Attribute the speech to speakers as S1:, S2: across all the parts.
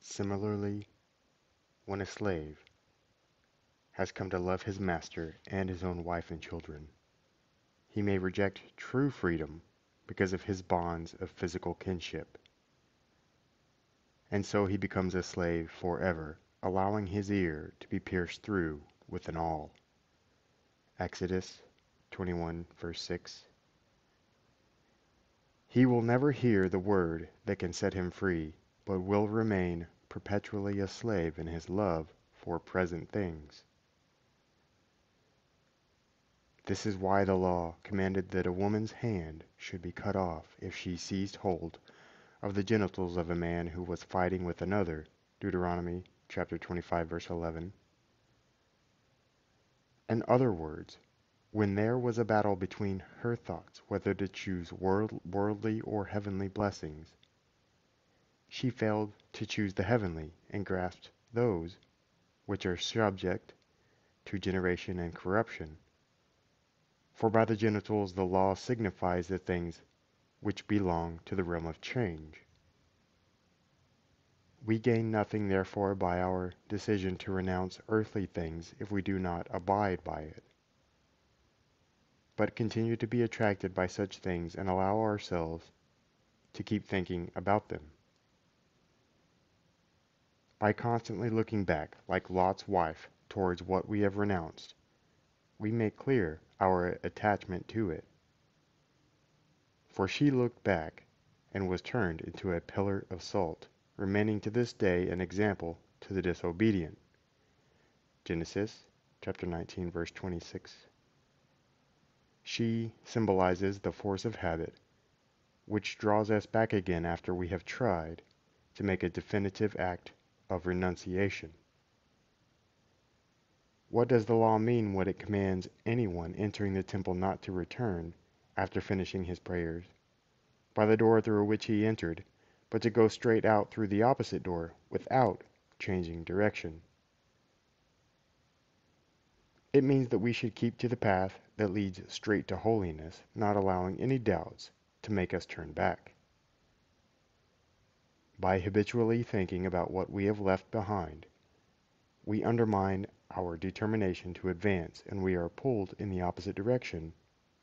S1: Similarly, when a slave has come to love his master and his own wife and children, he may reject true freedom because of his bonds of physical kinship, and so he becomes a slave forever, allowing his ear to be pierced through with an awl. Exodus 21, verse 6. He will never hear the word that can set him free, but will remain perpetually a slave in his love for present things. This is why the law commanded that a woman's hand should be cut off if she seized hold of the genitals of a man who was fighting with another. Deuteronomy chapter 25, verse 11. In other words, when there was a battle between her thoughts whether to choose worldly or heavenly blessings, she failed to choose the heavenly and grasped those which are subject to generation and corruption. For by the genitals the law signifies the things which belong to the realm of change. We gain nothing therefore by our decision to renounce earthly things if we do not abide by it, but continue to be attracted by such things and allow ourselves to keep thinking about them. By constantly looking back, like Lot's wife, towards what we have renounced, we make clear our attachment to it. For she looked back and was turned into a pillar of salt, remaining to this day an example to the disobedient. Genesis chapter 19, verse 26. She symbolizes the force of habit, which draws us back again after we have tried to make a definitive act of renunciation. What does the law mean when it commands anyone entering the temple not to return, after finishing his prayers, by the door through which he entered, but to go straight out through the opposite door without changing direction? It means that we should keep to the path that leads straight to holiness, not allowing any doubts to make us turn back. By habitually thinking about what we have left behind, we undermine our determination to advance, and we are pulled in the opposite direction,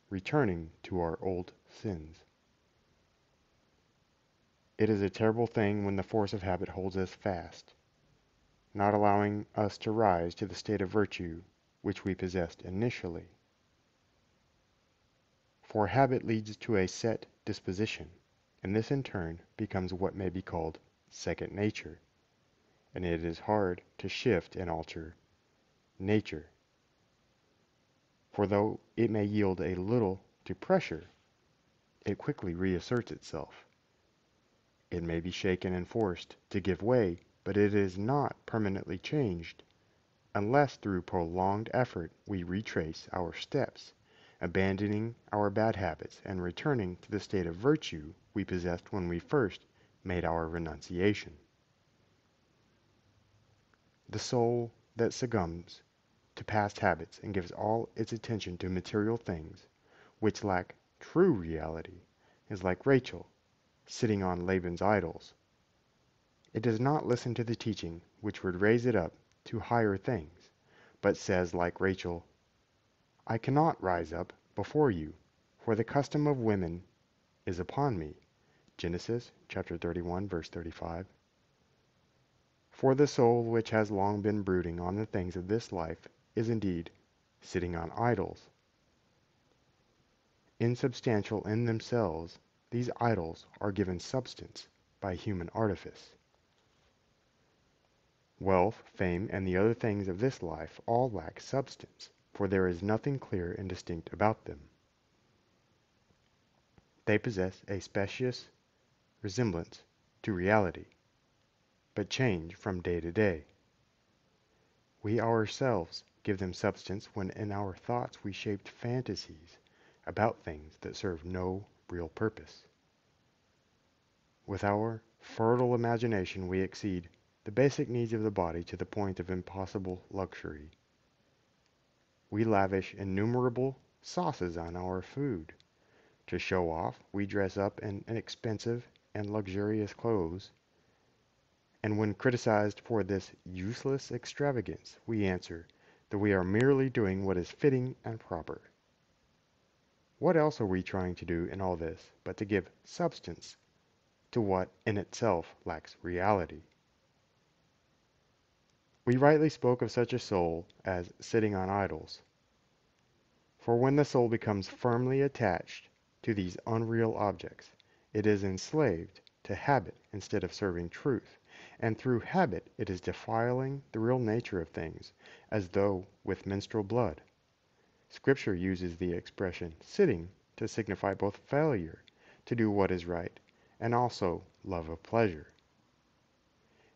S1: returning to our old sins. It is a terrible thing when the force of habit holds us fast, not allowing us to rise to the state of virtue which we possessed initially. For habit leads to a set disposition, and this in turn becomes what may be called second nature, and it is hard to shift and alter nature. For though it may yield a little to pressure, it quickly reasserts itself. It may be shaken and forced to give way, but it is not permanently changed, unless through prolonged effort we retrace our steps, abandoning our bad habits and returning to the state of virtue we possessed when we first made our renunciation. The soul that succumbs to past habits and gives all its attention to material things, which lack true reality, is like Rachel, sitting on Laban's idols. It does not listen to the teaching which would raise it up to higher things, but says like Rachel, I cannot rise up before you, for the custom of women is upon me. Genesis chapter 31, verse 35. For the soul which has long been brooding on the things of this life is indeed sitting on idols. Insubstantial in themselves, these idols are given substance by human artifice. Wealth, fame, and the other things of this life all lack substance, for there is nothing clear and distinct about them. They possess a specious resemblance to reality, but change from day to day. We ourselves give them substance when in our thoughts we shaped fantasies about things that serve no real purpose. With our fertile imagination we exceed the basic needs of the body to the point of impossible luxury. We lavish innumerable sauces on our food. To show off, we dress up in expensive and luxurious clothes, And when criticized for this useless extravagance, we answer that we are merely doing what is fitting and proper. What else are we trying to do in all this but to give substance to what in itself lacks reality? We rightly spoke of such a soul as sitting on idols. For when the soul becomes firmly attached to these unreal objects, it is enslaved to habit instead of serving truth, and through habit it is defiling the real nature of things, as though with menstrual blood. Scripture uses the expression sitting to signify both failure to do what is right and also love of pleasure.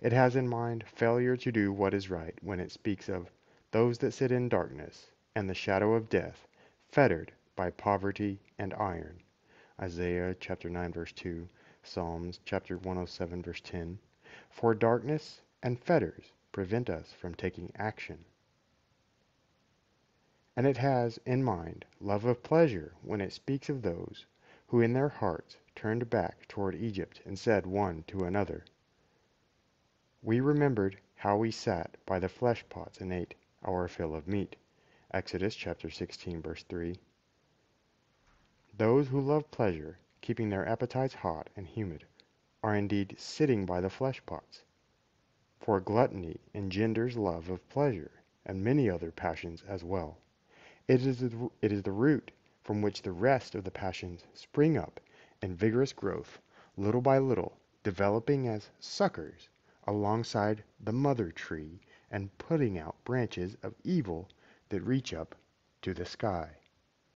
S1: It has in mind failure to do what is right when it speaks of those that sit in darkness and the shadow of death, fettered by poverty and iron. Isaiah chapter 9 verse 2, Psalms chapter 107 verse 10. For darkness and fetters prevent us from taking action. And it has in mind love of pleasure when it speaks of those who in their hearts turned back toward Egypt and said one to another, "We remembered how we sat by the flesh pots and ate our fill of meat." Exodus chapter 16 verse 3. Those who love pleasure, keeping their appetites hot and humid, are indeed sitting by the flesh pots. For gluttony engenders love of pleasure, and many other passions as well. It is the root from which the rest of the passions spring up in vigorous growth, little by little, developing as suckers alongside the mother tree and putting out branches of evil that reach up to the sky.